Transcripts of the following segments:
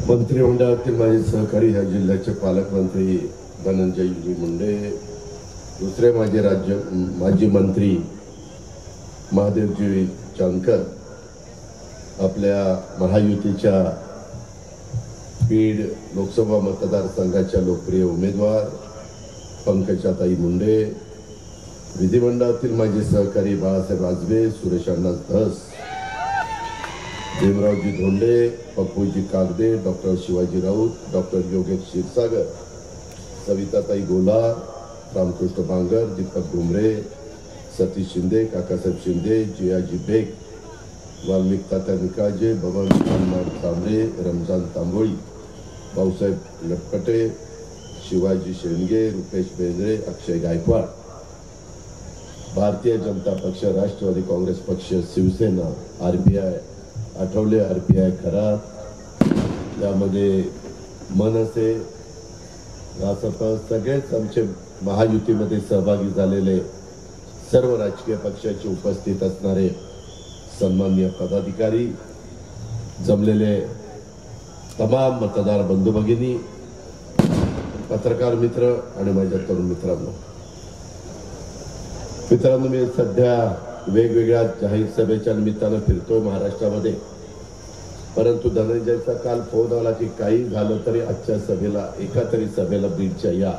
मंत्रिमंडळातील माझे सहकारी ह्या जिल्ह्याचे पालकमंत्री धनंजय मुंडे, दुसरे माजी मंत्री महादेवजी जानकर, आपल्या महायुतीच्या बीड लोकसभा मतदारसंघाच्या लोकप्रिय उमेदवार पंकजाताई मुंडे, विधिमंडळातील माझे सहकारी बाळासाहेब आजबे, सुरेश अण्णा धस, भीमरावजी धोंडे, पप्पूजी कागदे, डॉक्टर शिवाजी राऊत, डॉक्टर योगेश क्षीरसागर, सविताताई गोला, रामकृष्ण बांगर, दीपक घुमरे, सतीश शिंदे, काकासाहेब शिंदे, जियाजी बेग, वाल्मिक तात्या निकाळजे, बबन तांबरे, रमजान तांबोळी, भाऊसाहेब लटपटे, शिवाजी शेंडगे, रुपेश बेंद्रे, अक्षय गायकवाड, भारतीय जनता पक्ष, राष्ट्रवादी काँग्रेस पक्ष, शिवसेना, RPI, आठवले RPI खरात, त्यामध्ये मनसे, रासप, सगळेच आमचे महायुतीमध्ये सहभागी झालेले सर्व राजकीय पक्षाचे उपस्थित असणारे सन्माननीय पदाधिकारी, जमलेले तमाम मतदार बंधू भगिनी, पत्रकार मित्र आणि माझ्या तरुण मित्रांनो, मी सध्या वेगवेगळ्या जाहीर सभेच्या निमित्तानं फिरतोय महाराष्ट्रामध्ये, परंतु धनंजयचा काल फोन आला की काही झालं तरी आजच्या सभेला, एका तरी सभेला बीडच्या या.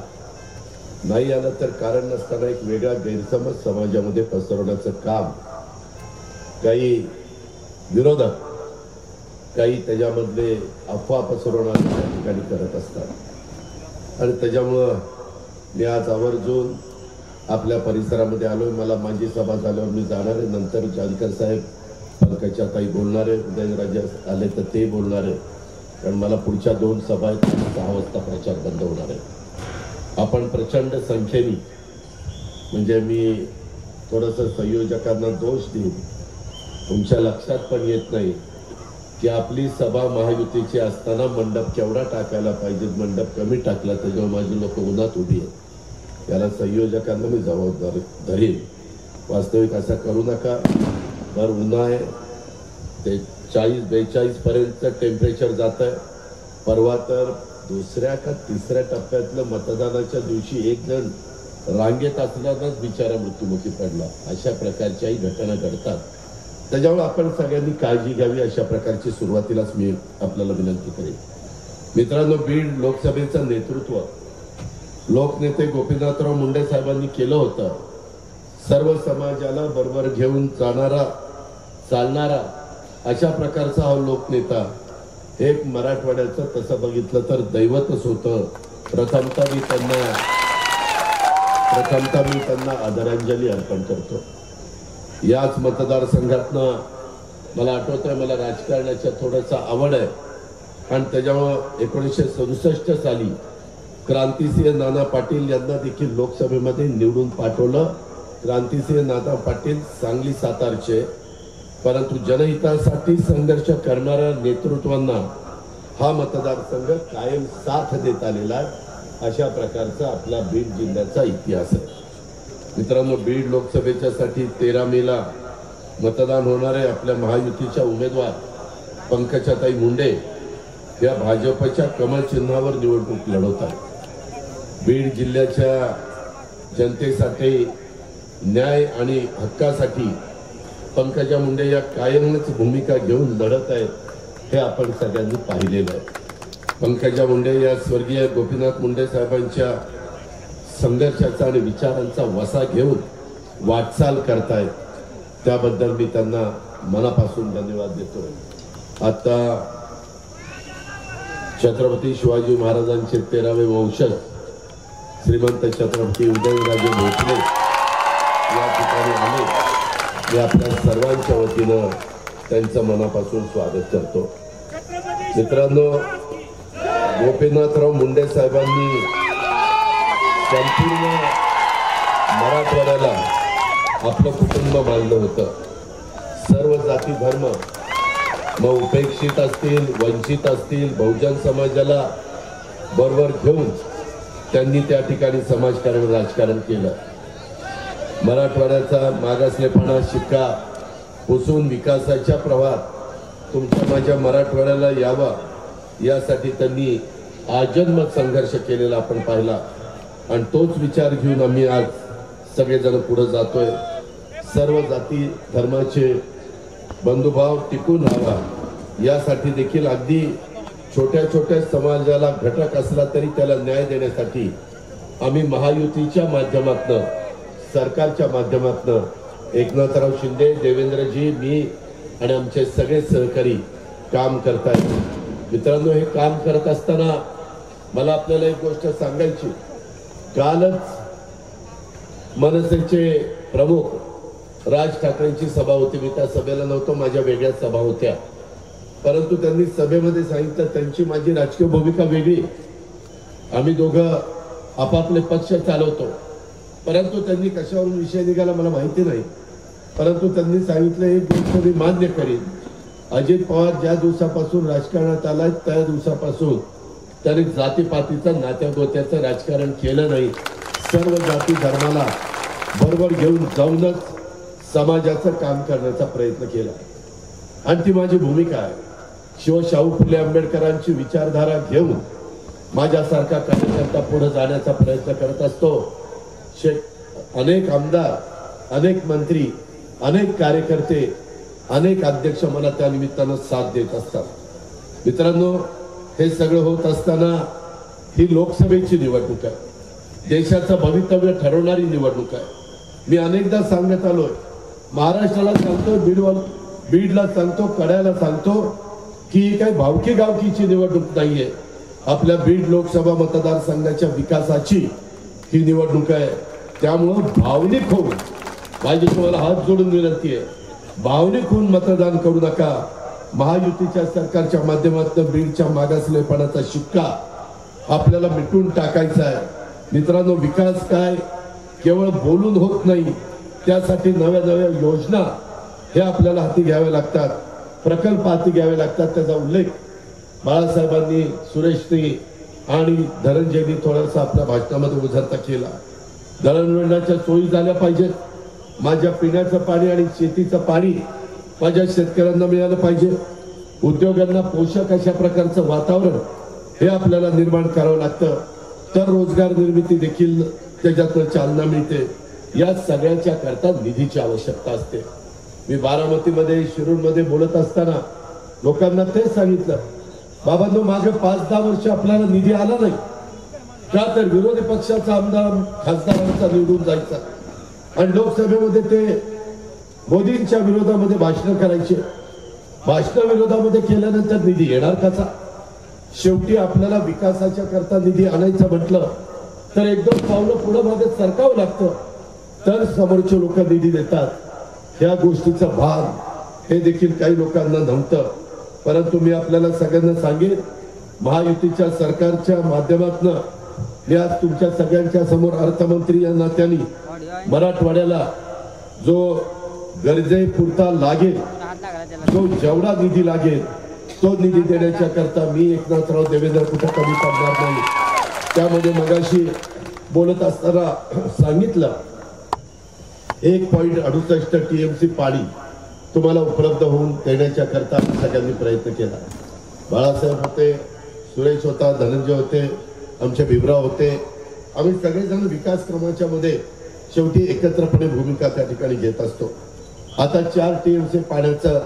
नाही आलं तर कारण नसताना एक वेगळा गैरसमज समाजामध्ये पसरवण्याचं काम काही विरोधक, काही त्याच्यामधले अफवा पसरवणारे त्या ठिकाणी करत असतात. आणि त्याच्यामुळं मी आज आवर्जून आपल्या परिसरामध्ये आलोय. मला माझी सभा झाल्यावर मी जाणार आहे, नंतर जानकर साहेब, पंकजाताई बोलणार आहे, उदयनराजे आले तर ते बोलणार आहे, कारण मला पुढच्या 2 सभा आहेत, 6 वाजता प्रचार बंद होणार आहे. आपण प्रचंड संख्येने, म्हणजे मी थोडंसं संयोजकांना दोष देईन, तुमच्या लक्षात पण येत नाही की आपली सभा महायुतीची असताना मंडप केवढा टाकायला पाहिजे, मंडप कमी टाकला त्याच्यामुळे माझी लोक उन्हात उभी आहेत. याला संयोजकांना मी जबाबदार धरीन. वास्तविक असं करू नका. भर उन्हा आहे, ते 40-42 पर्यंत टेम्परेचर जात आहे. परवा तर 2ऱ्या का 3ऱ्या टप्प्यातलं मतदानाच्या दिवशी एक जण रांगेत असल्यानंच बिचारा मृत्युमुखी पडला. अशा प्रकारच्याही घटना घडतात. त्याच्यामुळे आपण सगळ्यांनी काळजी घ्यावी, अशा प्रकारची सुरुवातीलाच मी आपल्याला विनंती करेन. मित्रांनो, बीड लोकसभेचं नेतृत्व लोकनेते गोपीनाथराव मुंडे साहेबांनी केलं होतं. सर्व समाजाला बरोबर घेऊन जाणारा, चालणारा अशा प्रकारचा हा लोकनेता एक मराठवाड्याचं तसं बघितलं तर दैवतच होतं. प्रथमतः मी त्यांना आदरांजली अर्पण करतो. याच मतदारसंघातनं मला आठवतंय, मला राजकारणाच्या थोडंसं आवड आहे आणि त्याच्यामुळं 1967 साली क्रांतिसिंह नाना पाटील यांना देखील लोकसभेमध्ये निवडून पाठवलं. क्रांतिसिंह नाना पाटील सांगली सातारचे, परंतु जनहितासाठी संघर्ष करणाऱ्या नेतृत्वांना हा मतदारसंघ कायम साथ देत आलेला आहे. अशा प्रकारचा आपला बीड जिल्ह्याचा इतिहास आहे. मित्रांनो, बीड लोकसभेच्यासाठी 13 मेला मतदान होणार आहे. आपल्या महायुतीच्या उमेदवार पंकजाताई मुंडे या भाजपच्या कमळ चिन्हावर निवडणूक लढवतात. बीड जिल्ह्याच्या जनतेसाठी न्याय आणि हक्कासाठी पंकजा मुंडे या कायमच भूमिका घेऊन लढत आहेत, हे आपण सगळ्यांनी पाहिलेलं आहे. पंकजा मुंडे या स्वर्गीय गोपीनाथ मुंडे साहेबांच्या संघर्षाचा आणि विचारांचा वसा घेऊन वाटचाल करतायत, त्याबद्दल मी त्यांना मनापासून धन्यवाद देतो. आता छत्रपती शिवाजी महाराजांचे 13वे वंशज श्रीमंत छत्रपती उदयनराजे भोसले या ठिकाणी आले. मी आपल्या सर्वांच्या वतीनं त्यांचं मनापासून स्वागत करतो. मित्रांनो, गोपीनाथराव मुंडे साहेबांनी संपूर्ण मराठवाड्याला आपलं कुटुंब मानलं होतं. सर्व जाती धर्म, मग उपेक्षित असतील, वंचित असतील, बहुजन समाजाला बरोबर घेऊन त्यांनी त्या ठिकाणी समाजकारण, राजकारण केलं. मराठवाड्याचा मागासलेपणा शिक्का पुसून विकासाच्या प्रवाहात तुमच्या माझ्या मराठवाड्याला यावा यासाठी त्यांनी आजन्म संघर्ष केलेला आपण पाहिला आणि तोच विचार घेऊन आम्ही आज सगळेजण पुढे जातोय। सर्व जाती धर्माचे बंधुभाव टिकून राहावा यासाठी देखील अगदी छोट्या छोट्या समाजाला घटक असला तरी त्याला न्याय देण्यासाठी आम्ही महायुतीच्या माध्यमातून सरकारच्या माध्यमातून एकनाथराव शिंदे देवेंद्रजी मी आणि आमचे सगळे सहकारी काम करतायत। मित्रांनो, हे काम करत असताना मला आपल्याला एक गोष्ट सांगायची। कालच मनसेचे प्रमुख राज ठाकरेंची सभा होती। मी त्या सभेला नव्हतो, माझ्या वेगळ्या सभा होत्या, परंतु त्यांनी सभेमध्ये सांगितलं त्यांची माझी राजकीय भूमिका वेगळी, आम्ही दोघं आपापले पक्ष चालवतो। परंतु त्यांनी कशावरून विषय निघाला मला माहिती नाही, परंतु त्यांनी सांगितलं एक गोष्ट मी मान्य करीन, अजित पवार ज्या दिवसापासून राजकारणात आला त्या दिवसापासून त्यांनी जातीपातीचं नात्यागोत्याचं राजकारण केलं नाही। सर्व जाती धर्माला बरोबर घेऊन जाऊनच समाजाचं काम करण्याचा प्रयत्न केला आणि ती माझी भूमिका आहे। शाहू फुले आंबेडकरांची विचारधारा घेऊन माझ्यासारखा कार्यकर्ता पुढे जाण्याचा प्रयत्न करत असतो। अनेक आमदार, अनेक मंत्री, अनेक कार्यकर्ते, अनेक अध्यक्ष मला त्या निमित्तानं साथ देत असतात। मित्रांनो, हे सगळं होत असताना ही लोकसभेची निवडणूक आहे, देशाचं भवितव्य ठरवणारी निवडणूक आहे। मी अनेकदा सांगत आलोय, महाराष्ट्राला सांगतो, बीडला सांगतो, कड्याला सांगतो की ही काही भावकी गावकीची निवडणूक नाहीये, आपल्या बीड लोकसभा मतदारसंघाच्या विकासाची ही निवडणूक आहे। त्यामुळं भावनिक होऊन माझी तुम्हाला हात जोडून विनंती आहे, भावनिक होऊन मतदान करू नका। महायुतीच्या सरकारच्या माध्यमातून बीडच्या मागासलेपणाचा शिक्का आपल्याला मिटून टाकायचा आहे। मित्रांनो, विकास काय केवळ बोलून होत नाही, त्यासाठी नव्या नव्या योजना हे आपल्याला हाती घ्याव्या लागतात, प्रकल्प हाती घ्यावे लागतात। त्याचा उल्लेख बाळासाहेबांनी, सुरेशनी आणि धनंजयनी थोडासा आपल्या भाषणामध्ये उझरता केला। दळणवळणाच्या सोयी झाल्या पाहिजेत, माझ्या पिण्याचं पाणी आणि शेतीचं पाणी माझ्या शेतकऱ्यांना मिळालं पाहिजे, उद्योगांना पोषक अशा प्रकारचं वातावरण हे आपल्याला निर्माण करावं लागतं, तर रोजगार निर्मिती देखील त्याच्यातून चालना मिळते। या सगळ्याच्या करता निधीची आवश्यकता असते। मी बारामतीमध्ये, शिरूरमध्ये बोलत असताना लोकांना तेच सांगितलं, बाबांनो मागे 5-10 वर्ष आपल्याला निधी आला नाही का, तर विरोधी पक्षाचा आमदार खासदारांचा निवडून जायचा आणि लोकसभेमध्ये ते मोदींच्या विरोधामध्ये भाषण करायचे। भाषण विरोधामध्ये केल्यानंतर निधी येणार कसा? शेवटी आपल्याला विकासाच्या करता निधी आणायचं म्हटलं तर एकदम पावलं पुढे मागे सरकावं लागतं, तर समोरचे लोक निधी देतात। या गोष्टीचं भान हे देखील काही लोकांना नव्हतं, परंतु मी आपल्याला सगळ्यांना सांगेन, महायुतीच्या सरकारच्या माध्यमातून मी आज तुमच्या सगळ्यांच्या समोर अर्थमंत्री या नात्याने मराठवाड्याला जो गरजेपुरता लागेल, जो जेवढा निधी लागेल तो निधी देण्याच्या करता मी एकनाथराव देवेंद्र कुठे कमी पडणार नाही। त्यामध्ये मगाशी बोलत असताना सांगितलं 1.68 TMC पाणी तुम्हाला उपलब्ध होऊन देण्याच्या करता सगळ्यांनी प्रयत्न केला। बाळासाहेब होते, सुरेश होता, धनंजय होते, आमचे भीमराव होते, आम्ही सगळेजण विकास कामाच्या मध्ये शेवटी एकत्रपणे भूमिका त्या ठिकाणी घेत असतो। आता 4 TMC पाण्याचं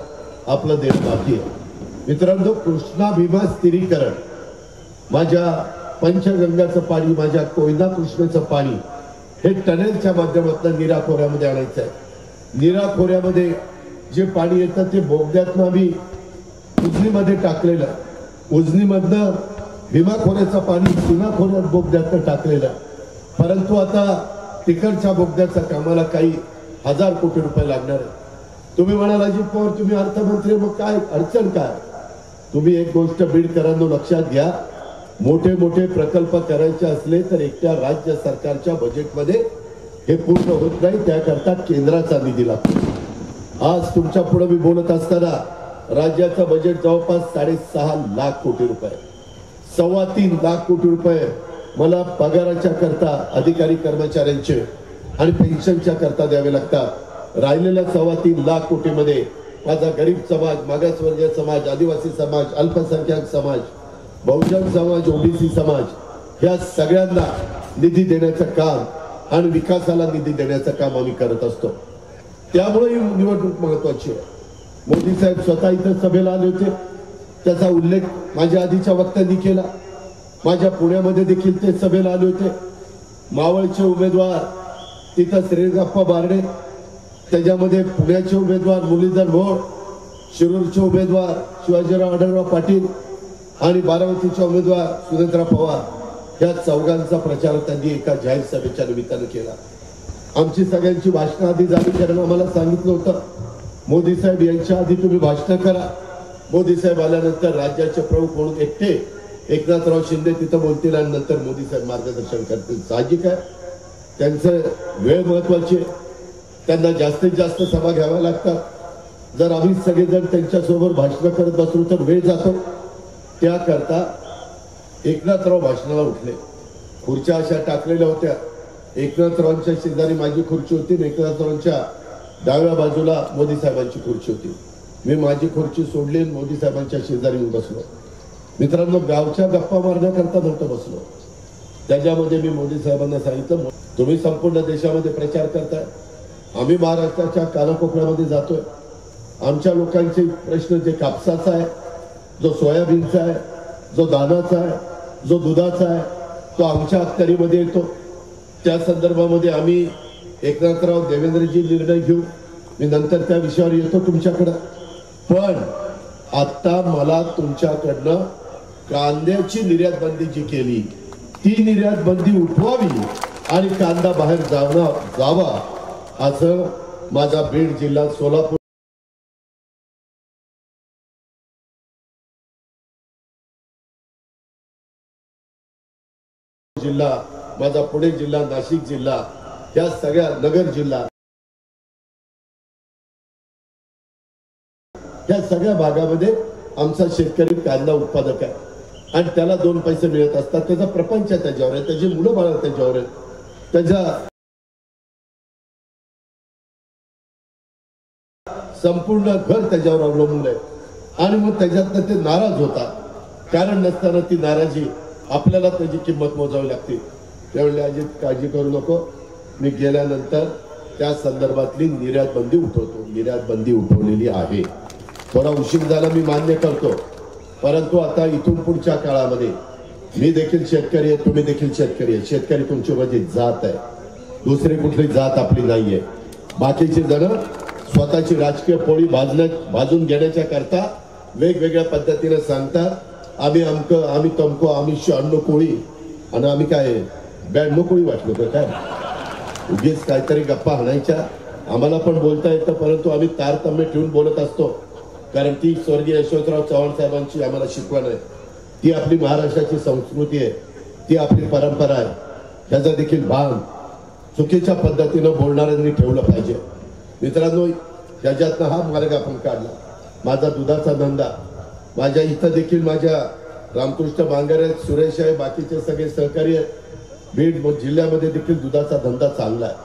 आपलं देश बाकी आहे। मित्रांनो, कृष्णा भीमा स्थिरीकरण, माझ्या पंचगंगाचं पाणी, माझ्या कोयना कृष्णेचं पाणी हे टनेलच्या माध्यमातून नीरा खोऱ्यामध्ये आणायचं आहे। नीरा खोऱ्यामध्ये जे पाणी येतं ते बोगद्यातनं आम्ही उजनीमध्ये टाकलेलं, उजनीमधनं भीमा खोऱ्याचं पाणी सीना खोऱ्यात बोगद्यातनं टाकलेलं, परंतु आता तिकडच्या बोगद्याच्या कामाला काही 1000 कोटी रुपये लागणार आहे। तुम्ही म्हणाल अजित पवार तुम्ही अर्थमंत्री, मग काय अडचण काय? तुम्ही एक गोष्ट बीडकरांनो लक्षात घ्या, मोठे मोठे प्रकल्प करायचे असले तर एकट्या राज्य सरकारच्या बजेटमध्ये हे पूर्ण होत नाही, त्याकरता केंद्राचा निधी लागतो। आज तुमच्या पुढे मी बोलत असताना राज्याचं बजेट जवळपास 6.5 लाख कोटी रुपये, 3.25 लाख कोटी रुपये मला पगाराच्या करता अधिकारी कर्मचाऱ्यांचे आणि पेन्शनच्या करता द्यावे लागतात। राहिलेल्या 3.25 लाख कोटीमध्ये माझा गरीब समाज, मागासवर्गीय समाज, आदिवासी समाज, अल्पसंख्याक समाज, बहुजन समाज, ओबीसी समाज या सगळ्यांना निधी देण्याचं काम आणि विकासाला निधी देण्याचं काम आम्ही करत असतो. त्यामुळे ही निवडणूक महत्वाची आहे. मोदी साहेब स्वतः इथे सभेला आले होते, त्याचा उल्लेख माझ्या आधीच्या वक्त्यांनी केला. माझ्या पुण्यामध्ये देखील ते सभेला आले होते. मावळचे उमेदवार तिथं श्रीरंगप्पा बारडे, त्याच्यामध्ये पुण्याचे उमेदवार मुरलीधर मोहोळ, शिरूरचे उमेदवार शिवाजीराव आढळराव पाटील आणि बारामतीचे उमेदवार सुनेत्रा पवार या चौघांचा प्रचार त्यांनी एका जाहीर सभेच्या निमित्तानं केला. आमची सगळ्यांची भाषणं आधी झाली कारण आम्हाला सांगितलं होतं मोदी साहेब यांच्या आधी तुम्ही भाषण करा. मोदी साहेब आल्यानंतर राज्याचे प्रमुख म्हणून एकटे एकनाथराव शिंदे तिथं बोलतील आणि नंतर मोदी साहेब मार्गदर्शन करतील. साहजिक आहे, त्यांचं वेळ महत्वाची आहे, त्यांना जास्तीत जास्त सभा घ्याव्या लागतात. जर आम्ही सगळेजण त्यांच्यासोबत भाषण करत बसलो तर वेळ जातो. त्याकरता एकनाथराव भाषणाला उठले. खुर्च्या अशा टाकलेल्या होत्या. एकनाथरावांच्या शेजारी माझी खुर्ची होती, एकनाथरावांच्या डाव्या बाजूला मोदी साहेबांची खुर्ची होती. मी माझी खुर्ची सोडली, मोदी साहेबांच्या शेजारी येऊन बसलो. मित्रांनो, गावच्या गप्पा मारण्याकरता नव्हतं बसलो. त्याच्यामध्ये मी मोदी साहेबांना सांगितलं, तुम्ही संपूर्ण देशामध्ये प्रचार करताय, आम्ही महाराष्ट्राच्या कानाकोपऱ्यामध्ये जातोय. आमच्या लोकांचे प्रश्न जे कापसाचा आहे, जो सोयाबीनचा आहे, जो धानाचा आहे, जो दुधाचा आहे, तो आमच्या अखत्यारीमध्ये येतो. त्या संदर्भामध्ये आम्ही एकनाथराव देवेंद्रजी निर्णय घेऊ. मी नंतर त्या विषयावर येतो तुमच्याकडं. पण आता मला तुमच्याकडनं कांद्याची निर्यात बंदी जी केली ती निर्यात बंदी उठवावी आणि कांदा बाहेर जावा असं माझा बीड जिल्हा, सोलापूर जिल्हा, माझा पुणे जिल्हा, नाशिक जिल्हा, या सगळ्या नगर जिल्हा, या सगळ्या भागामध्ये आमचा शेतकरी कांदा उत्पादक आहे आणि त्याला 2 पैसे मिळत असतात. त्याचा प्रपंच त्याच्यावर आहे, त्याची मुलं बाळ त्याच्यावर आहे, त्याचा संपूर्ण घर त्याच्यावर अवलंबून आहे. आणि मग त्याच्यातनं ते नाराज होतात. कारण नसताना ती नाराजी आपल्याला त्याची किंमत मोजावी लागते. त्यावेळी अजित काळजी करू नको, मी गेल्यानंतर त्या संदर्भातली निर्यात बंदी उठवतो. निर्यात बंदी उठवलेली आहे. थोडा उशीर झाला मी मान्य करतो, परंतु आता इथून पुढच्या काळामध्ये मी देखील शेतकरी आहे, तुम्ही देखील शेतकरी आहे. शेतकरी तुमची माझी जात आहे, दुसरी कुठली जात आपली नाहीये. बाकीची जण स्वतःची राजकीय पोळी भाजून घेण्याच्या करता वेगवेगळ्या पद्धतीने सांगतात, आम्ही अमकं, आम्ही तमकं, आम्ही 96 कोळी आणि आम्ही काय 92 कोळी वाटलो का काय. उगीच काहीतरी गप्पा हाणायच्या. आम्हाला पण बोलता येतं, परंतु आम्ही तारतम्य ठेवून बोलत असतो. कारण ती स्वर्गीय यशवंतराव चव्हाण साहेबांची आम्हाला शिकवण आहे. ती आपली महाराष्ट्राची संस्कृती आहे, ती आपली परंपरा आहे. ह्याचा देखील भान चुकीच्या पद्धतीनं बोलणाऱ्यांनी ठेवलं पाहिजे. मित्रांनो, त्याच्यातनं हा मार्ग आपण काढला. माझा दुधाचा धंदा, माझ्या इथं देखील माझ्या रामकृष्ण बांगर आहेत, सुरेश आहे, बाकीचे सगळे सहकारी आहेत. बीड जिल्ह्यामध्ये देखील दुधाचा धंदा चांगला आहे.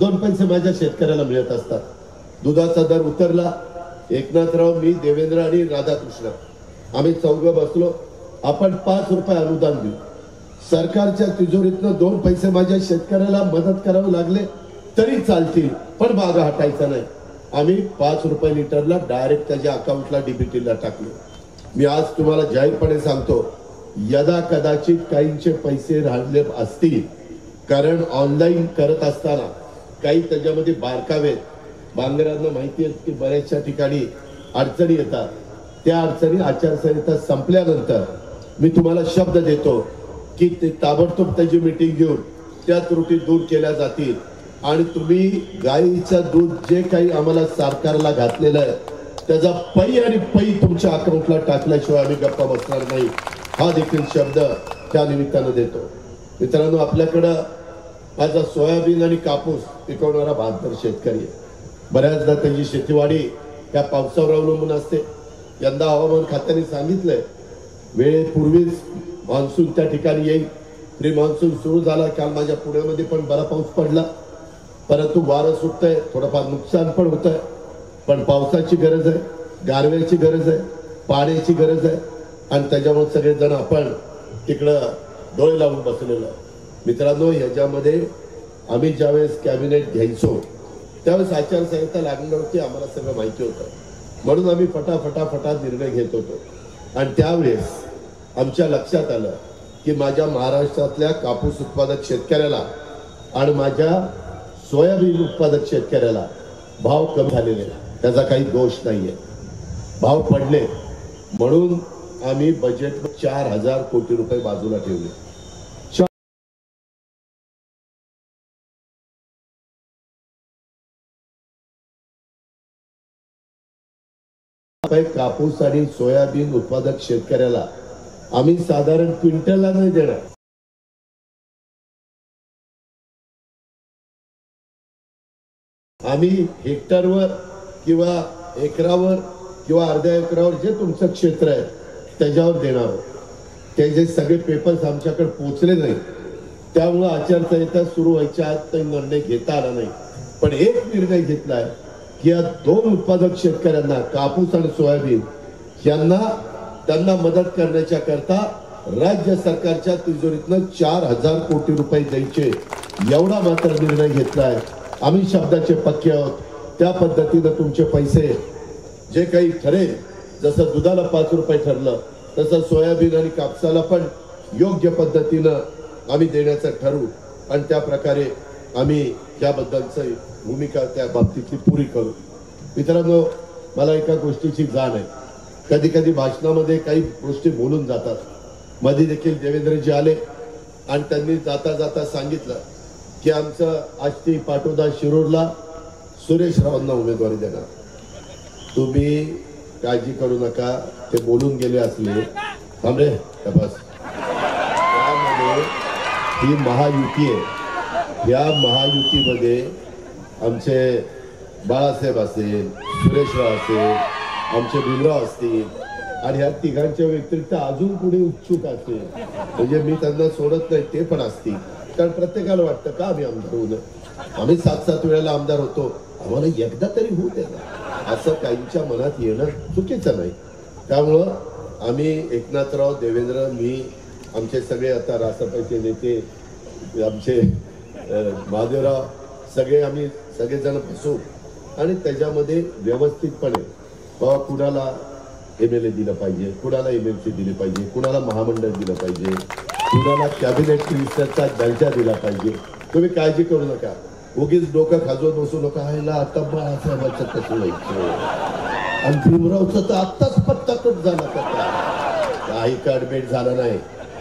2 पैसे माझ्या शेतकऱ्याला मिळत असतात. दुधाचा दर उतरला. एकनाथराव, मी, देवेंद्र आणि राधाकृष्ण आम्ही 4 बसलो. आपण 5 रुपये अनुदान देऊ. सरकारच्या तिजोरीतनं 2 पैसे माझ्या शेतकऱ्याला मदत करावे लागले तरी चालतील, पण मागं हटायचा नाही. आम्ही 5 रुपये लिटरला डायरेक्ट त्याच्या अकाउंटला डीबीटीला टाकलो. मी आज तुम्हाला जाहीरपणे सांगतो, यदा कदाचित काहींचे पैसे राहिले असतील, कारण ऑनलाईन करत असताना काही त्याच्यामध्ये बारकावे बांगरांना माहिती आहे की बऱ्याचशा ठिकाणी अडचणी येतात. त्या अडचणी आचारसंहिता संपल्यानंतर मी तुम्हाला शब्द देतो की ते ताबडतोब त्याची मीटिंग घेऊन त्या त्रुटी दूर केल्या जातील आणि तुम्ही गाईचं दूध जे काही आम्हाला सरकारला घातलेलं आहे त्याचा पै आणि पै तुमच्या अकाउंटला टाकल्याशिवाय आम्ही गप्पा बसणार नाही. हा देखील शब्द त्या निमित्तानं देतो. मित्रांनो, आपल्याकडं माझा सोयाबीन आणि कापूस पिकवणारा बहादर शेतकरी आहे. बऱ्याचदा त्याची शेतीवाडी या पावसावर अवलंबून असते. यंदा हवामान खात्याने सांगितलंय वेळेपूर्वीच मान्सून त्या ठिकाणी येईल. प्री मान्सून सुरू झाला. काल माझ्या पुण्यामध्ये पण बरा पाऊस पडला, परंतु वारं सुटतंय, थोडंफार नुकसान पण होतंय. पण पावसाची गरज आहे, गारव्याची गरज आहे, पाण्याची गरज आहे आणि त्याच्यामुळे सगळेजण आपण तिकडं डोळे लावून बसलेलो आहे. मित्रांनो, ह्याच्यामध्ये आम्ही ज्यावेळेस कॅबिनेट घ्यायचो त्यावेळेस आचारसंहिता लागली होती, आम्हाला सगळं माहिती होतं. म्हणून आम्ही फटाफटा निर्णय घेत होतो. आणि त्यावेळेस आमच्या लक्षात आलं की माझ्या महाराष्ट्रातल्या कापूस उत्पादक शेतकऱ्याला आणि माझ्या सोयाबीन उत्पादक शेतकऱ्याला भाव कमी झालेले, त्याचा काही दोष नाहीये, भाव पडले. म्हणून आम्ही बजेट 4,000 कोटी रुपये बाजूला ठेवले. कापूस आणि सोयाबीन उत्पादक शेतकऱ्याला आम्ही साधारण क्विंटलला नाही देणार, आम्ही हेक्टरवर किंवा एकरावर किंवा अर्ध्या एकरावर जे तुमचं क्षेत्र आहे त्याच्यावर देणार आहोत. त्याचे सगळे पेपर्स आमच्याकडे पोहोचले नाही, त्यामुळे आचारसंहिता सुरू व्हायच्या आत निर्णय घेता आला नाही. पण एक निर्णय घेतलाय की या दोन उत्पादक शेतकऱ्यांना कापूस आणि सोयाबीन यांना त्यांना मदत करण्याच्या करता राज्य सरकारच्या तिजोरीतनं 4,000 कोटी रुपये द्यायचे, एवढा मात्र निर्णय घेतलाय. आम्ही शब्दाचे पक्के आहोत. त्या पद्धतीनं तुमचे पैसे जे काही ठरेल, जसं दुधाला 5 रुपये ठरलं तसं सोयाबीन आणि कापसाला पण योग्य पद्धतीनं आम्ही देण्याचं ठरवू आणि त्या प्रकारे आम्ही त्याबद्दलची भूमिका त्या बाबतीतली पुरी करू. मित्रांनो, मला एका गोष्टीची जाण आहे, कधी कधी भाषणामध्ये काही गोष्टी बोलून जातात. मध्ये देखील देवेंद्रजी आले आणि त्यांनी जाता जाता सांगितलं की आमचं आष्टी, पाटोदा, शिरूरला सुरेश रावांना उमेदवारी देणार. तुम्ही काळजी करू नका, ते बोलून गेले असले थांबरे बस. त्यामध्ये ही महायुती आहे, या महायुतीमध्ये आमचे बाळासाहेब असेल, सुरेशराव असेल, आमचे भीमराव असतील आणि ह्या तिघांच्या व्यतिरिक्त अजून कुणी उत्सुक असेल, म्हणजे मी त्यांना सोडत नाही, ते पण असतील. कारण प्रत्येकाला वाटतं का आम्ही आमदार होऊ नये, आम्ही 7-7 वेळेला आमदार होतो, आम्हाला एकदा तरी होऊ द्या ना, असं काहींच्या मनात येणं चुकीचं नाही. त्यामुळं आम्ही एकनाथराव, देवेंद्र, मी, आमचे सगळे आता राष्ट्रपतीचे नेते, आमचे महादेवराव, सगळे आम्ही सगळेजण बसू आणि त्याच्यामध्ये व्यवस्थितपणे बाबा कुणाला MLA दिलं पाहिजे, कुणाला MLC दिली पाहिजे, कुणाला महामंडळ दिलं पाहिजे, कुणाला कॅबिनेट मिनिस्टरचा दर्जा दिला पाहिजे. तुम्ही काळजी करू नका, उगीच डोकं खाजवत बसू नका. ह्याला आता बाळासाहेबांचं कसं व्हायचं आणि भीमरावचं तर आत्ताच पत्ता कट झाला, काही काडबेट झालं नाही.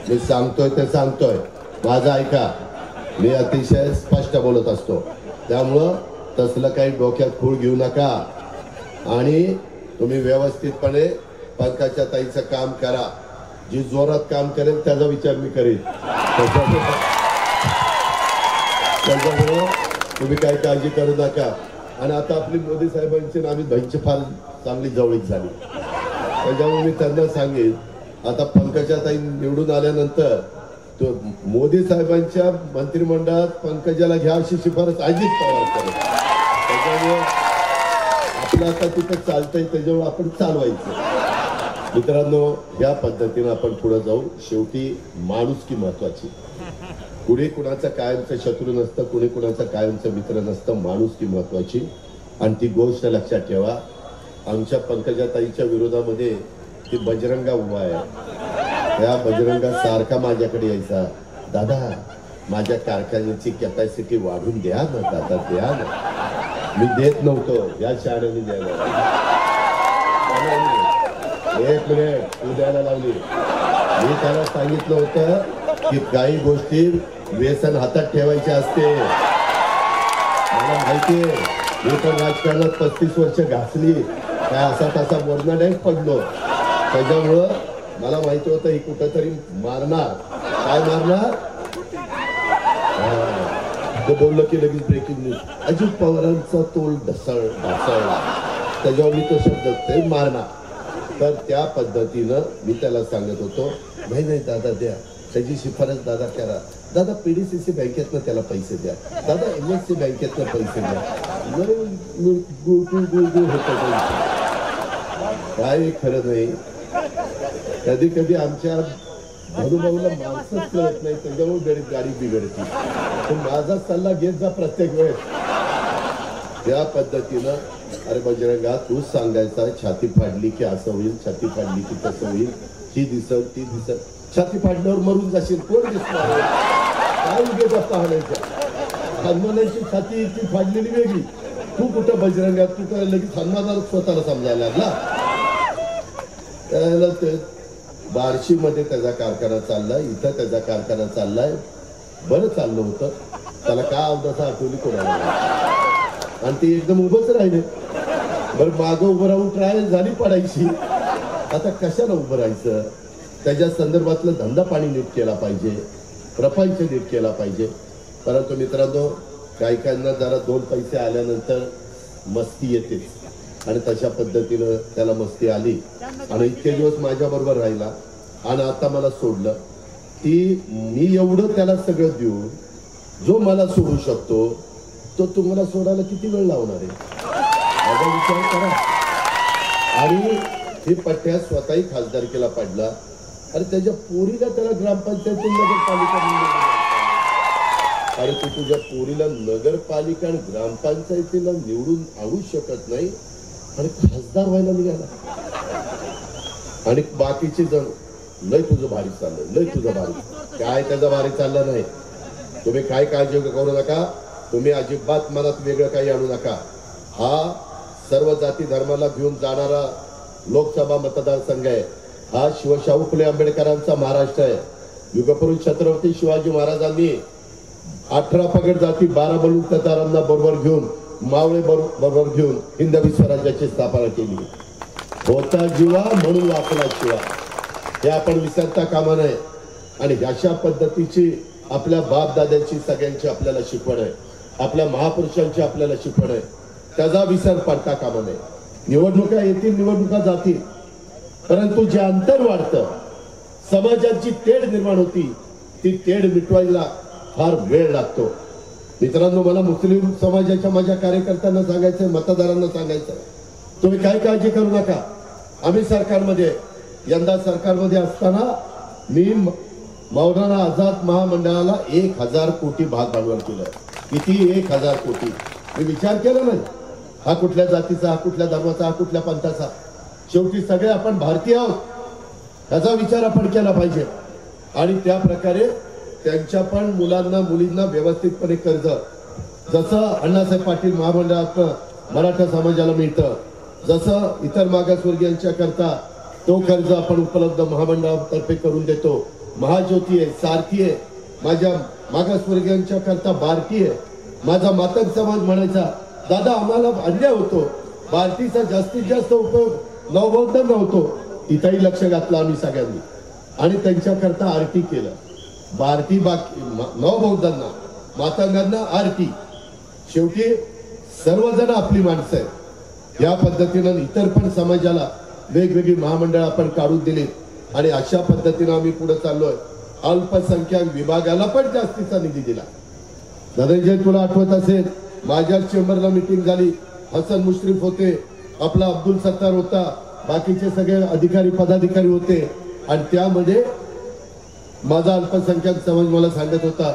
मी सांगतोय ते सांगतोय, माझं ऐका, मी अतिशय स्पष्ट बोलत असतो. त्यामुळं तसलं काही डोक्यात खूळ घेऊ नका आणि तुम्ही व्यवस्थितपणे पंकजा ताईचं काम करा. जी जोरात काम करेल त्याचा विचार मी करेन. त्याच्यामुळं तुम्ही काही काळजी करू नका. आणि आता आपली मोदी साहेबांची आणि अमित भाईंची फार चांगली जवळीक झाली, त्याच्यामुळे मी त्यांना सांगेन, आता पंकजा ताई निवडून आल्यानंतर तो मोदी साहेबांच्या मंत्रिमंडळात पंकजाला घ्या अशी शिफारस अजित पवार करेल. त्याच्यामुळे आपलं आता तिथं चालतंय, त्याच्यामुळे आपण चालवायचं. मित्रांनो, या पद्धतीनं आपण पुढे जाऊ. शेवटी माणुसकी महत्वाची, कुणी कुणाचं कायमचं शत्रू नसतं, कुणी कुणाचं कायमचं मित्र नसतं, माणुसकी महत्वाची. आणि ती गोष्ट लक्षात ठेवा, आमच्या पंकजाताईच्या विरोधामध्ये ती बजरंगा उभा आहे. त्या बजरंगा सारखा माझ्याकडे यायचा, दादा माझ्या कारखान्याची कॅपॅसिटी वाढून द्या ना, दादा द्या ना. मी देत नव्हतो, या शाळेने द्यायला. एक मिनिट, तू द्यायला लावली. मी त्याला सांगितलं होतं की काही गोष्टी व्यसन हातात ठेवायचे असते. मला माहितीये, मी पण राजकारणात 35 वर्ष घासली, काय असा तसा बोलणं नाही पडलो. त्याच्यामुळं मला माहिती होतं ही कुठंतरी मारणार. काय मारणार ते बोललं की लगेच ब्रेकिंग न्यूज, अजित पवारांचा तोल ढासळला. त्याच्यावर मी तो शब्द ते मारणार. तर त्या पद्धतीनं मी त्याला सांगत होतो, नाही नाही दादा द्या, त्याची शिफारस दादा करा. दादा PDCC बँकेतनं त्याला पैसे द्या, दादा MSC बँकेतनं पैसे द्या. गुळगुळ होत. काय खरं नाही. कधी कधी आमच्या धनुभाऊला माणसंच कळत नाही, त्याच्यामुळे गाडी बिघडते. माझा सल्ला घेत जा प्रत्येक वेळेस त्या पद्धतीनं. अरे बजरंगा तूच सांगायचा, छाती फाडली की असं होईल, छाती फाडली की तसं होईल, ही दिसल ती दिसल. छाती फाडल्यावर मरून जाशील, कोण दिसणार? काय उभे गप्पा हाणायच्या? हनुमानाची छाती ती फाडलेली वेगळी. तू कुठं बजरंगा, तू काय लगेच हनुमानाला स्वतःला समजायला लागला. त्याला ते बार्शी मध्ये त्याचा कारखाना चाललाय, इथं त्याचा कारखाना चाललाय. बरं चाललं होतं, त्याला काय अवदसा आठवली कोणाला, आणि ते एकदम उभंच राहिले. बरं मागं उभं राहून ट्रायल झाली पडायची, आता कशाला उभं राहायचं? त्याच्या संदर्भातलं धंदा पाणी नीट केला पाहिजे, प्रपंच नीट केला पाहिजे. परंतु मित्रांनो, काही काहींना जरा दोन पैसे आल्यानंतर मस्ती येतेच, आणि तशा पद्धतीनं त्याला मस्ती आली. आणि इतके दिवस माझ्या बरोबर राहिला आणि आता मला सोडलं. ती मी एवढं त्याला सगळं देऊन जो मला सोडू शकतो तो तुम्हाला सोडायला किती वेळ लावणार आहे? माझा विचार करा. आणि हे पट्ट्या स्वतःही खासदारकीला पडला, आणि त्याच्या पोरीला त्याला ग्रामपंचायती नगरपालिका. अरे तू तुझ्या पोरीला नगरपालिका आणि ग्रामपंचायतीला निवडून आणू शकत नाही आणि खासदार व्हायला निघाला. आणि बाकीचे जण लय तुझं भारी चाललं, लय तुझं भारी. काय त्याचं भारी चाललं नाही. तुम्ही काय काळजी करू नका, तुम्ही अजिबात मनात वेगळं काही आणू नका. हा सर्व जाती धर्माला घेऊन जाणारा लोकसभा मतदारसंघ आहे. हा शिवशाहू फुले आंबेडकरांचा महाराष्ट्र आहे. युगपुरुष छत्रपती शिवाजी महाराजांनी 18 पगड जाती 12 बलुतेदारांना बरोबर घेऊन, मावळे बरोबर घेऊन हिंदवी स्वराज्याची स्थापना केली. होता जीवा म्हणून वाचला शिवा, हे आपण विसरता कामा नये. आणि अशा पद्धतीची आपल्या बाप दाद्यांची सगळ्यांची आपल्याला शिकवण आहे, आपल्या महापुरुषांची आपल्याला शिकवण आहे. त्याचा विसर पडता कामा नये. निवडणुका येतील, निवडणुका जातील, परंतु जे अंतर वाढतं, समाजाची तेढ निर्माण होती, ती तेढ मिटवायला फार वेळ लागतो. मित्रांनो, मला मुस्लिम समाजाच्या माझ्या कार्यकर्त्यांना सांगायचंय, मतदारांना सांगायचं, तुम्ही काय काळजी करू नका. आम्ही सरकारमध्ये, यंदा सरकारमध्ये असताना मी मौलाना आझाद महामंडळाला 1000 कोटी भाग भांडवल केलं. किती? 1000 कोटी. मी विचार केला नाही हा कुठल्या जातीचा, हा कुठल्या धर्माचा, हा कुठल्या पंथाचा. शेवटी सगळे आपण भारतीय आहोत, ह्याचा विचार आपण केला पाहिजे. आणि त्या प्रकारे त्यांच्या पण मुलांना मुलींना व्यवस्थितपणे कर्ज, जसं अण्णासाहेब पाटील महामंडळात मराठा समाजाला मिळतं, जसं इतर मागासवर्गीयांच्या करता तो कर्ज आपण उपलब्ध महामंडळातर्फे करून देतो. महाज्योती आहे, सारथी आहे, माझ्या मागासवर्गीयांच्या करता बार्टी आहे. माझा मातंग समाज म्हणायचा, दादा आम्हाला अन्याय होतो, बार्टीचा जास्तीत जास्त उपयोग नवबौद्धांना होतो. तिथंही लक्ष घातलं आम्ही सगळ्यांनी आणि त्यांच्या करता आरटी केलं. बार्टी बाकी नवबौद्धांना, मातंगांना आरटी. शेवटी सर्वजण आपली माणसं आहेत. या पद्धतीनं इतर पण समाजाला वेगवेगळी महामंडळ आपण काढून दिली आणि अशा पद्धतीनं आम्ही पुढे चाललोय. अल्पसंख्याक विभागाला पण जास्तीचा निधी दिला. धनंजय, तुला आठवत असेल, माझ्या चेंबरला मीटिंग झाली, हसन मुश्रीफ होते, आपला अब्दुल सत्तार होता, बाकीचे सगळे अधिकारी पदाधिकारी होते. आणि त्यामध्ये माझा अल्पसंख्याक समाज मला सांगत होता,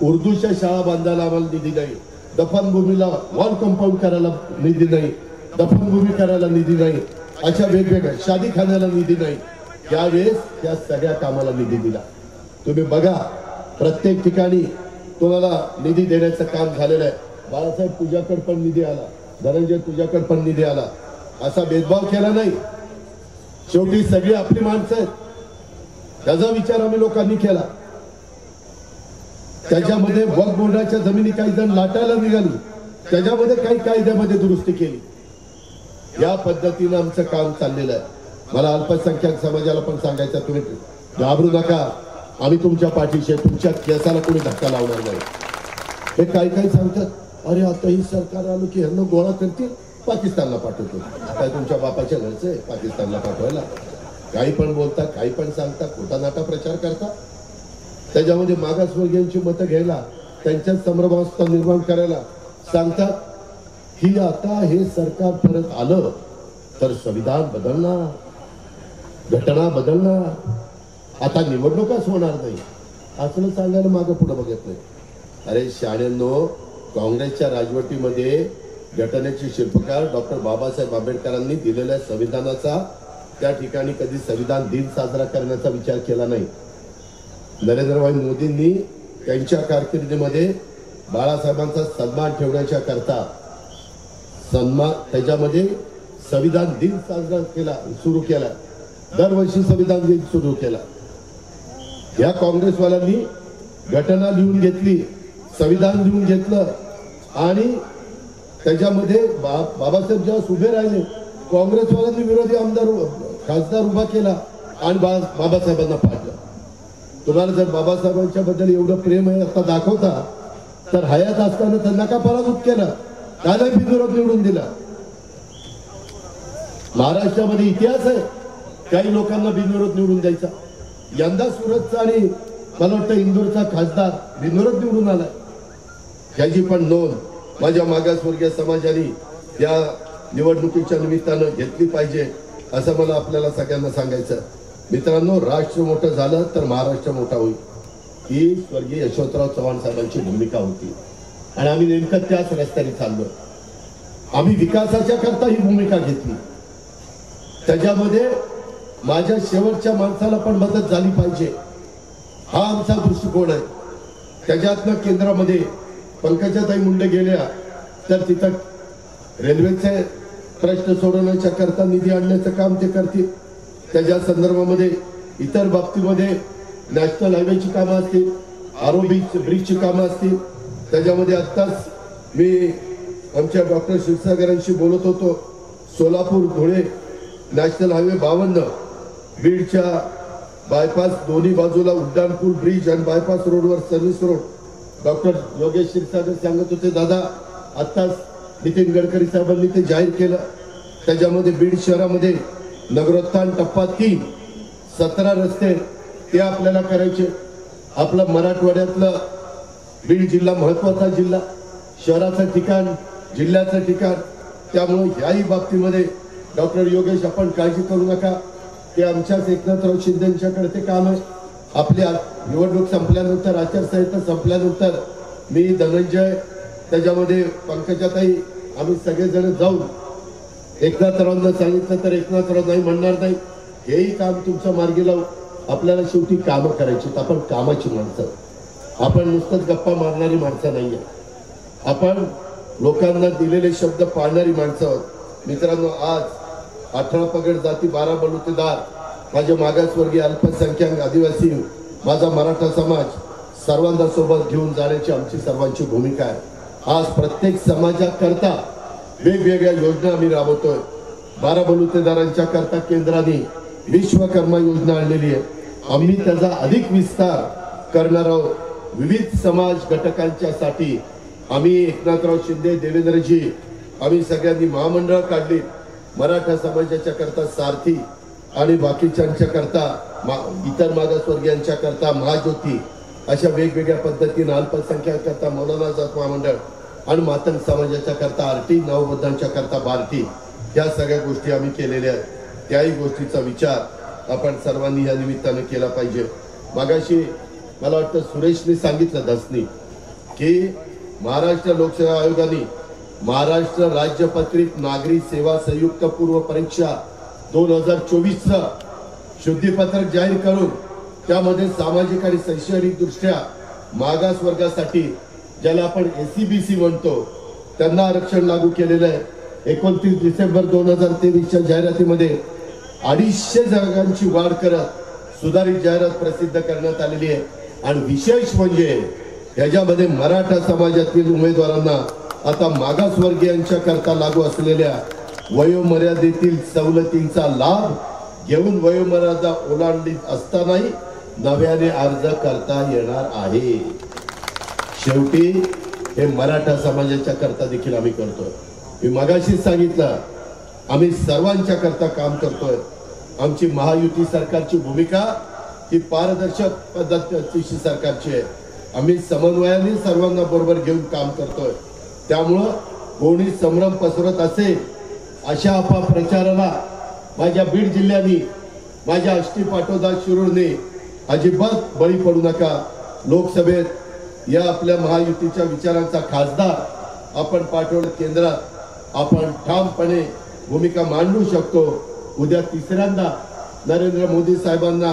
उर्दूच्या शाळा बांधायला आम्हाला निधी नाही, दफनभूमीला वॉल कंपाऊंड करायला निधी नाही, दफनभूमी करायला निधी नाही, अशा वेगवेगळ्या शादीखान्याला निधी नाही. त्यावेळेस त्या सगळ्या कामाला निधी दिला. तुम्ही बघा, प्रत्येक ठिकाणी तुम्हाला निधी देण्याचं काम झालेलं आहे. बाळासाहेब, तुझ्याकडे पण निधी आला, धनंजय तुझ्याकडे पण निधी आला, असा भेदभाव केला नाही. शेवटी सगळी आपली माणसं आहेत, त्याचा विचार आम्ही लोकांनी केला. त्याच्यामध्ये वक्फ बोर्डाच्या जमिनी काही जण लाटायला निघाली, त्याच्यामध्ये काही कायद्यामध्ये दुरुस्ती केली. या पद्धतीनं आमचं काम चाललेलं आहे. मला अल्पसंख्याक समाजाला पण सांगायचं, तुम्ही घाबरू नका, आम्ही तुमच्या पाठीशी, तुमच्या केसाला कोणी धक्का लावणार नाही. हे काही काही सांगतात, अरे आता ही सरकार आलं की ह्यांना गोळा करतील, पाकिस्तानला पाठवतो. काय तुमच्या बापाच्या घरचं आहे पाकिस्तानला पाठवायला? काही पण बोलता, काही पण सांगता, खोटा नाटा प्रचार करता. त्याच्यामध्ये मागासवर्गीयांची मतं घ्यायला, त्यांच्यात संभ्रमावस्था निर्माण करायला सांगतात. की आता हे सरकार परत आलं तर संविधान बदलणार, घटना बदलणार, आता निवडणुकाच होणार नाही असं सांगायला मागं पुढे बघत नाही. अरे शाळेंनो, काँग्रेसच्या राजवटीमध्ये घटनेचे शिल्पकार डॉक्टर बाबासाहेब आंबेडकरांनी दिलेल्या संविधानाचा त्या ठिकाणी कधी संविधान दिन साजरा करण्याचा विचार केला नाही. नरेंद्रभाई मोदींनी त्यांच्या कारकिर्दीमध्ये बाळासाहेबांचा सन्मान ठेवण्याच्या करता त्याच्यामध्ये संविधान दिन साजरा केला, सुरू केला. दरवर्षी संविधान दिन सुरू केला. या काँग्रेसवाल्यांनी घटना लिहून घेतली, संविधान लिहून घेतलं आणि त्याच्यामध्ये बाबासाहेब जेव्हा उभे राहिले, काँग्रेसवाल्यांनी विरोधी खासदार उभा केला आणि बाबासाहेबांना पाडलं. तुम्हाला जर बाबासाहेबांच्या बद्दल एवढं प्रेम आहे आता दाखवता, तर हयात असताना त्यांना का पराभूत केलं, त्याला बिनविरोध निवडून दिला. महाराष्ट्रामध्ये इतिहास आहे काही लोकांना बिनविरोध निवडून द्यायचा. यंदा सुरतचा आणि मला वाटतं इंदोरचा खासदार बिनविरोध निवडून आलाय. ह्याची पण नोंद माझ्या मागासवर्गीय समाजाने या निवडणुकीच्या निमित्तानं घेतली पाहिजे असं मला आपल्याला सगळ्यांना सांगायचं. मित्रांनो, राष्ट्र मोठं झालं तर महाराष्ट्र मोठा होईल ही स्वर्गीय यशवंतराव चव्हाण साहेबांची भूमिका होती आणि आम्ही नेमकं त्याच रस्त्याने चाललो. आम्ही विकासाच्या करता ही भूमिका घेतली. त्याच्यामध्ये माझ्या शेवटच्या माणसाला पण मदत झाली पाहिजे हा आमचा दृष्टिकोन आहे. त्याच्यातनं केंद्रामध्ये पंकजाताई मुंडे गेल्या तर तिथं रेल्वेचे प्रश्न सोडवण्याच्या करता निधी आणण्याचं काम ते करतील. त्याच्या संदर्भामध्ये इतर बाबतीमध्ये नॅशनल हायवेची कामं असतील, आरो ब्रिजची कामं असतील. त्याच्यामध्ये आत्ताच मी आमच्या डॉक्टर क्षीरसागरांशी बोलत होतो. सोलापूर धुळे नॅशनल हायवे 52, बीडच्या बायपास दोन्ही बाजूला उड्डाणपूल ब्रिज आणि बायपास रोडवर service road. Doctor Yogesh Kshirsagar सांगत होते, दादा आत्ताच नितीन गडकरी साहेबांनी ते जाहीर केलं. त्याच्यामध्ये बीड शहरामध्ये नगरोत्थान टप्पा 3 17 रस्ते ते आपल्याला करायचे. आपलं मराठवाड्यातलं बीड जिल्हा महत्वाचा जिल्हा, शहराचं ठिकाण, जिल्ह्याचं ठिकाण. त्यामुळे याही बाबतीमध्ये डॉक्टर योगेश आपण काळजी करू नका, ते आमच्याच एकनाथराव शिंदेंच्याकडे ते काम आहे. आपल्या निवडणूक संपल्यानंतर, आचारसंहिता संपल्यानंतर मी धनंजय त्याच्यामध्ये पंकजाताई आम्ही सगळेजण जाऊन एकनाथरावांना सांगितलं तर एकनाथराव नाही म्हणणार नाही. हेही काम तुमच्या मार्गी लावू. आपल्याला शेवटी कामं करायची, आपण कामाची माणसं, आपण नुसतंच गप्पा मारणारी माणसं नाहीये. आपण लोकांना दिलेले शब्द पाळणारी माणसं आहोत. मित्रांनो, आज 18 पगड जाती 12 बलुतेदार, माझे मागासवर्गीय अल्पसंख्याक आदिवासी, माझा मराठा समाज सर्वांना सोबत घेऊन जाण्याची आमची सर्वांची भूमिका आहे. आज प्रत्येक समाजाकरता वेगवेगळ्या योजना आम्ही राबवतोय. 12 बलुतेदारांच्या करता केंद्राने विश्वकर्मा योजना आणलेली आहे. आम्ही त्याचा अधिक विस्तार करणार आहोत. विविध समाज घटकांच्या साठी आम्ही एकनाथराव शिंदे, देवेंद्रजी आम्ही सगळ्यांनी महामंडळ काढली. मराठा समाजाच्या करता सारथी आणि बाकीच्यांच्या करता इतर मागासवर्गीयांच्या करता महाज्योती, अशा वेगवेगळ्या पद्धतीने अल्पसंख्याक करता मौलाना आझाद महामंडळ आणि मातंग समाजाच्या करता आरटी, नवबद्धांच्या करता बार्टी, या सगळ्या गोष्टी आम्ही केलेल्या आहेत. त्याही गोष्टीचा विचार आपण सर्वांनी या निमित्ताने केला पाहिजे. मागाशी मला वाटतं सुरेशने सांगितलं दसनी की महाराष्ट्र लोकसेवा आयोगाने महाराष्ट्र राज्य पत्रित नागरी सेवा संयुक्त पूर्व परीक्षा 2024चं शुद्धीपत्रक जाहीर करून त्यामध्ये सामाजिक आणि शैक्षणिक दृष्ट्या मागास वर्गासाठी, ज्याला आपण SCBC म्हणतो, त्यांना आरक्षण लागू केलेलं आहे. 29 डिसेंबर 2023च्या जाहिरातीमध्ये 250 जागांची वाढ करत सुधारित जाहिरात प्रसिद्ध करण्यात आलेली आहे. आणि विशेष म्हणजे याच्यामध्ये मराठा समाजातील उमेदवारांना आता मागासवर्गीयांच्या करता लागू असलेल्या वयोमर्यादेतील सवलतींचा लाभ घेऊन वयोमर्यादा ओलांडीत असतानाही नव्याने अर्ज करता येणार आहे. शेवटी हे मराठा समाजाच्या करता देखील आम्ही करतोय. मी मगाशीच सांगितलं, आम्ही सर्वांच्या करता काम करतोय. आमची महायुती सरकारची भूमिका ही पारदर्शक पद्धतीची सरकारची आहे. आम्ही समन्वयाने सर्वांना बरोबर घेऊन काम करतोय. त्यामुळं कोणी संभ्रम पसरत असेल अशा अपप्रचाराला माझ्या बीड जिल्ह्याने, माझ्या आष्टी पाटोदा शिरूरने अजिबात बळी पडू नका। लोकसभेत या आपल्या महायुतीच्या विचारांचा खासदार आपण पाठवलं केंद्रात, आपण ठामपणे भूमिका मांडू शकतो। उद्या तिसऱ्यांदा नरेंद्र मोदी साहेबांना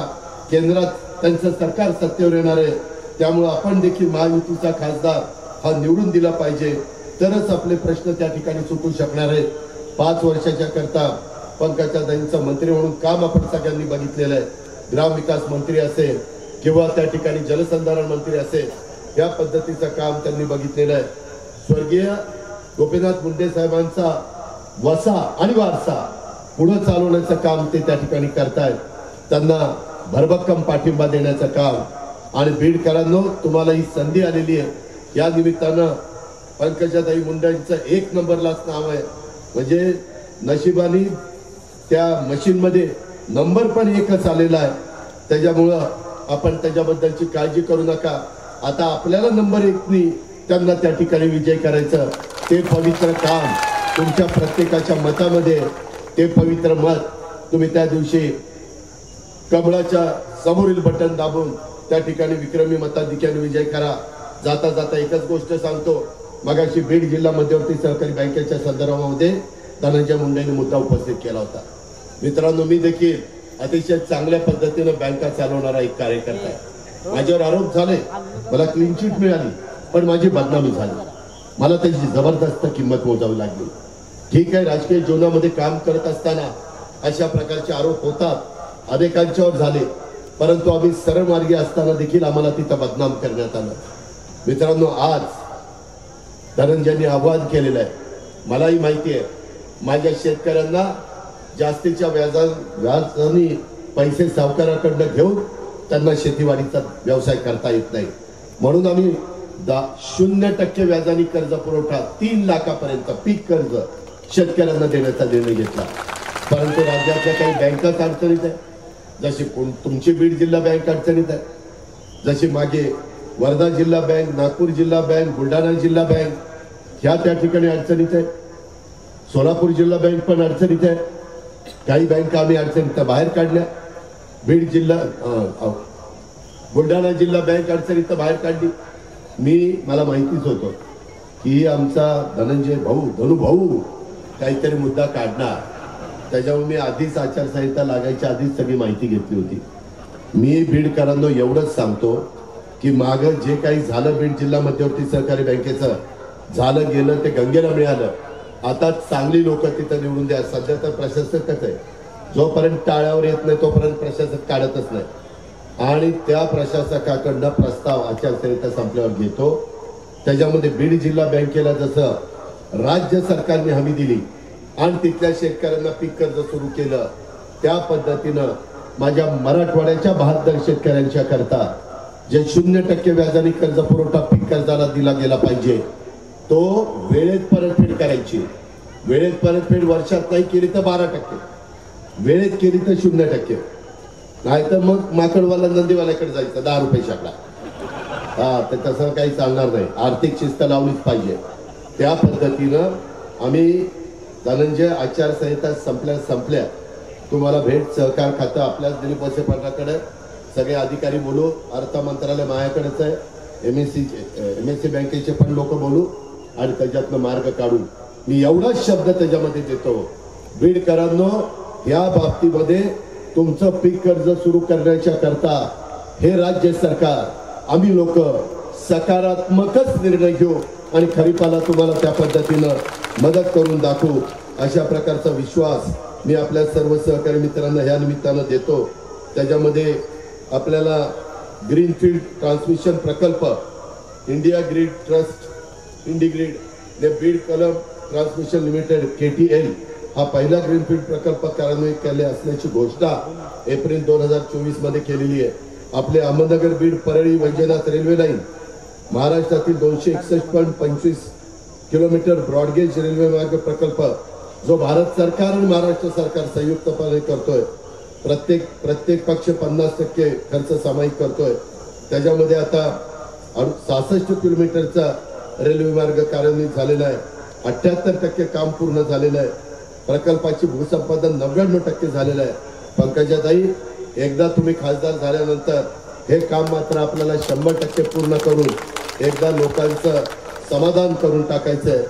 केंद्रात त्यांचं सरकार सत्तेवर येणार आहे, त्यामुळे आपण देखील महायुतीचा खासदार हा निवडून दिला पाहिजे, तरच आपले प्रश्न त्या ठिकाणी सुटू शकणार आहेत। 5 वर्षाच्या करता पंकजाताईंचं मंत्री म्हणून काम आपण सगळ्यांनी बघितलेलं आहे। ग्रामविकास मंत्री असेल किंवा त्या ठिकाणी जलसंधारण मंत्री असेल, या पद्धतीचं काम त्यांनी बघितलेलं आहे। स्वर्गीय गोपीनाथ मुंडे साहेबांचा वसा आणि वारसा पुढे चालवण्याचं काम ते त्या ठिकाणी करतायत। त्यांना भरभक्कम पाठिंबा देण्याचं काम, आणि बीडकरांनो तुम्हाला ही संधी आलेली आहे, या निमित्तानं पंकजाताई मुंडेंचं 1 नंबरलाच नाव आहे। म्हणजे नशिबाने त्या मशीनमध्ये नंबर पण 1च आलेला आहे, त्याच्यामुळं आपण त्याच्याबद्दलची काळजी करू नका। आता आपल्याला नंबर 1नी त्यांना त्या ठिकाणी विजय करायचं, ते पवित्र काम तुमच्या प्रत्येकाच्या मतामध्ये, ते पवित्र मत तुम्ही त्या दिवशी कमळाच्या समोरील बटन दाबून त्या ठिकाणी विक्रमी मताधिक्याने विजय करा। जाता जाता एकच गोष्ट सांगतो, मगाशी बीड जिल्हा मध्यवर्ती सहकारी बँकेच्या संदर्भामध्ये धनंजय मुंडेंनी मुद्दा उपस्थित केला होता। मित्रांनो, मी देखील अतिशय चांगल्या पद्धतीने बँका चालवणारा एक कार्यकर्ता आहे। माझ्यावर आरोप झाले, मला क्लीन चिट मिळाली, पण माझी बदनामी झाली, मला त्याची जबरदस्त किंमत मोजावी लागली। ठीक आहे, राजकीय जीवनामध्ये काम करत असताना अशा प्रकारचे आरोप होतात, अनेकांच्यावर झाले, परंतु आम्ही सरळ मार्गी असताना देखील आम्हाला तिथं बदनाम करण्यात आलं। मित्रांनो, आज धनंजयनी आवाहन केलेलं आहे, मलाही माहिती आहे माझ्या शेतकऱ्यांना जास्तीच्या व्याजाने पैसे सावकाराकडनं घेऊन त्यांना शेतीवाडीचा व्यवसाय करता येत नाही, म्हणून आम्ही 0% व्याजाने कर्ज पुरवठा 3 लाखापर्यंत पीक कर्ज शेतकऱ्यांना देण्याचा निर्णय घेतला। परंतु राज्यातल्या काही बँकाच अडचणीत आहे, जशी तुमची बीड जिल्हा बँक अडचणीत आहे, जशी मागे वर्धा जिल्हा बँक, नागपूर जिल्हा बँक, बुलढाणा जिल्हा बँक ह्या त्या ठिकाणी अडचणीत आहे, सोलापूर जिल्हा बँक पण अडचणीत आहे। काही बँका आम्ही अडचणीत बाहेर काढल्या, बीड जिल्हा बुलढाणा जिल्हा बँक अडचणीत बाहेर काढली। मला माहितीच होतं की आमचा धनु भाऊ काहीतरी मुद्दा काढणार, त्याच्यामुळे मी आधीच आचारसंहिता लागायच्या आधीच सगळी माहिती घेतली होती। मी बीडकरांना एवढंच सांगतो की मागं जे काही झालं बीड जिल्हा मध्यवर्ती सहकारी बँकेचं झालं गेलं ते गंगेला मिळालं। आता चांगली लोक तिथं निवडून द्या। सध्या तर प्रशासकच आहे, जोपर्यंत टाळ्यावर येत नाही तोपर्यंत प्रशासक काढतच नाही, आणि त्या प्रशासकाकडनं प्रस्ताव आचारसंहिता संपल्यावर घेतो। त्याच्यामध्ये बीड जिल्हा बँकेला जसं राज्य सरकारने हमी दिली आणि तिथल्या शेतकऱ्यांना पीक कर्ज सुरू केलं, त्या पद्धतीनं माझ्या मराठवाड्याच्या 72 शेतकऱ्यांच्या करता जे 0% व्याजाने कर्ज पुरवठा पीक कर्जाला दिला गेला पाहिजे, तो वेळेत परतफेड करायची। वेळेत परतफेड वर्षात नाही केली तर 12%, वेळेत केली तर 0%, नाहीतर मग माकडवाला नंदीवाल्याकडे जायचं 10 रुपये शेकडा। तर तसं काही चालणार नाही, आर्थिक शिस्त लावलीच पाहिजे। त्या पद्धतीनं आम्ही धनंजय आचारसंहिता संपल्या तुम्हाला भेट सहकार खातं आपल्याच दिलीप वळसे पाटलाकडे, सगळे अधिकारी बोलू, अर्थ मंत्रालय माझ्याकडेच आहे, MSC बँकेचे पण लोक बोलू आणि त्याच्यातनं मार्ग काढू। मी एवढाच शब्द त्याच्यामध्ये देतो, बीडकरांनो, या बाबतीमध्ये तुमचं पीक कर्ज सुरू करण्याच्या करता हे राज्य सरकार, आम्ही लोक सकारात्मकच निर्णय घेऊ आणि खरीपाला तुम्हाला त्या पद्धतीनं मदत करून दाखवू, अशा प्रकारचा विश्वास मी आपल्या सर्व सहकारी मित्रांना ह्या निमित्तानं देतो। त्याच्यामध्ये आपल्याला ग्रीनफील्ड ट्रान्समिशन प्रकल्प, इंडिया ग्रीड ट्रस्ट, इंडिग्रीड ने बीड कलम ट्रान्समिशन लिमिटेड KTL हा पहिला ग्रीनफील्ड प्रकल्प कार्यान्वित केले असल्याची घोषणा एप्रिल 2024 मध्ये केलेली आहे। आपले अहमदनगर बीड परळी वैजनाथ रेल्वे लाईन महाराष्ट्रातील 261.25 किलोमीटर ब्रॉडगेज रेल्वे मार्ग प्रकल्प जो भारत सरकार आणि महाराष्ट्र सरकार संयुक्तपणे करतोय, प्रत्येक पक्ष 50% खर्च सामायिक करतोय। त्याच्यामध्ये आता 66 किलोमीटरचा रेल्वे मार्ग कार्यान्वित झालेला आहे। 78% काम पूर्ण झालेलं आहे. प्रकल्पाची भूसंपादन 99% झालेलं आहे. पंकजाताई, एकदा तुम्ही खासदार झाल्यानंतर हे काम मात्र आपल्याला 100% पूर्ण करून एकदा लोकांचं समाधान करून टाकायचंय.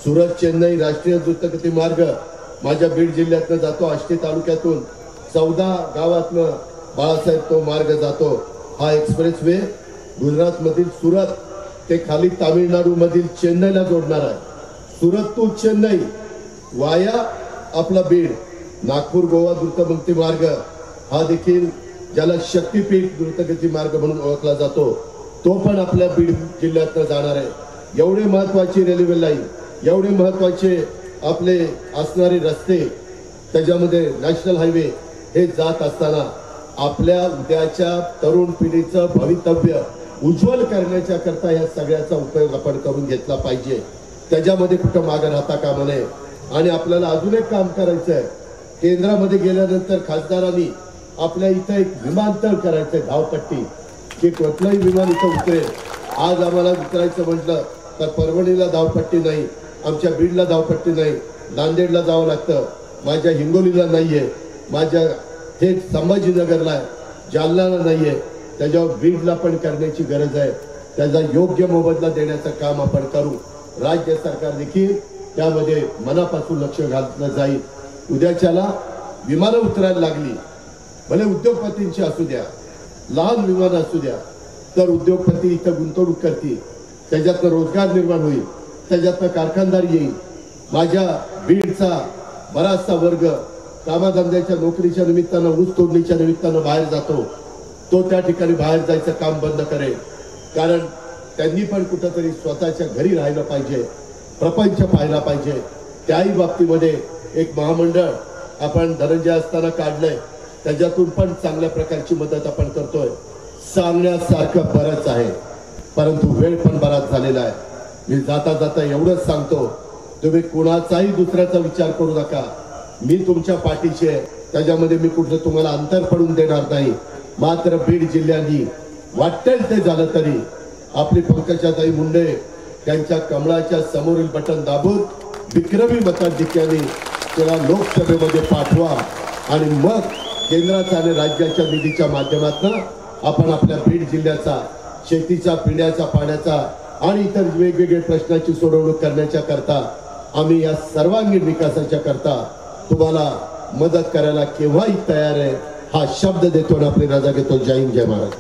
सुरत चेन्नई राष्ट्रीय द्रुतगती मार्ग माझ्या बीड जिल्ह्यातनं जातो. आष्टी तालुक्यातून 14 गावातनं बाळासाहेब तो मार्ग जातो. हा एक्सप्रेस वे गुजरात मधील सुरत ते खाली तामिळनाडू मधील चेन्नईला जोडणार आहे. सुरत टू चेन्नई वाया आपला बीड. नागपूर गोवा द्रुतगती मार्ग हा देखील ज्याला शक्तीपीठ द्रुतगती मार्ग म्हणून ओळखला जातो तो पण आपल्या बीड जिल्ह्यातनं जाणार आहे. एवढे महत्वाची रेल्वे लाईन, एवढे महत्वाचे आपले असणारे रस्ते, त्याच्यामध्ये नॅशनल हायवे हे जात असताना आपल्या उद्याच्या तरुण पिढीचं भवितव्य उज्ज्वल करण्याच्या करता या सगळ्याचा उपयोग आपण करून घेतला पाहिजे. त्याच्यामध्ये कुठं मागे राहता कामा नये. आणि आपल्याला अजून एक काम करायचं आहे. केंद्रामध्ये गेल्यानंतर खासदारांनी आपल्या इथं एक विमानतळ करायचंय, धावपट्टी, की कुठलंही विमान इथं उतरेल. आज आम्हाला उतरायचं म्हटलं तर परभणीला धावपट्टी नाही, आमच्या बीडला धावपट्टी नाही, नांदेडला जावं लागतं, माझ्या हिंगोलीला नाहीये, माझ्या थेट संभाजीनगरला आहे, जालन्याला नाहीये. त्याच्यावर बीडला पण करण्याची गरज आहे. त्याचा योग्य मोबदला देण्याचं काम आपण करू. राज्य सरकार देखील त्यामध्ये मनापासून लक्ष घातलं जाईल. उद्याच्याला विमानं उतरायला लागली, भले उद्योगपतींची असू द्या, लहान विमानं असू द्या, तर उद्योगपती इथं गुंतवणूक करतील, त्याच्यातनं रोजगार निर्माण होईल, त्याच्यातनं कारखानदारी येईल. माझ्या बीडचा बराचसा वर्ग कामाधंद्याच्या नोकरीच्या निमित्तानं, ऊस तोडणीच्या निमित्तानं बाहेर जातो. तो त्या ठिकाणी बाहेर जायचं काम बंद करेल. कारण त्यांनी पण कुठंतरी स्वतःच्या घरी राहिलं पाहिजे, प्रपंच पाहायला पाहिजे. त्याही बाबतीमध्ये एक महामंडळ आपण धनंजय असताना काढलंय, त्याच्यातून पण चांगल्या प्रकारची मदत आपण करतोय. सांगण्यासारखं बरंच आहे, परंतु वेळ पण बराच झालेला आहे. मी जाता जाता एवढंच सांगतो, तुम्ही कुणाचाही दुसऱ्याचा विचार करू नका. मी तुमच्या पाठीशी आहे, त्याच्यामध्ये मी कुठलं तुम्हाला अंतर पडून देणार नाही. मात्र बीड जिल्ह्यानी वाटेल ते झालं तरी आपली पंकजाताई मुंडे त्यांच्या कमळाच्या समोरील बटन दाबून विक्रमी मताधिक्याने त्याला लोकसभेमध्ये पाठवा आणि मग केंद्राच्या आणि राज्याच्या निधीच्या माध्यमातून आपण आपल्या बीड जिल्ह्याचा शेतीचा, पिण्याचा, पाण्याचा आणि इतर वेगवेगळे प्रश्नाची सोडवणूक करण्याच्या करता आम्ही या सर्वांगीण विकासाच्या करता तुम्हाला मदत करायला केव्हाही तयार आहे. हा शब्द देतो आणि आपली रजा घेतो. जय हिंद, जय महाराज.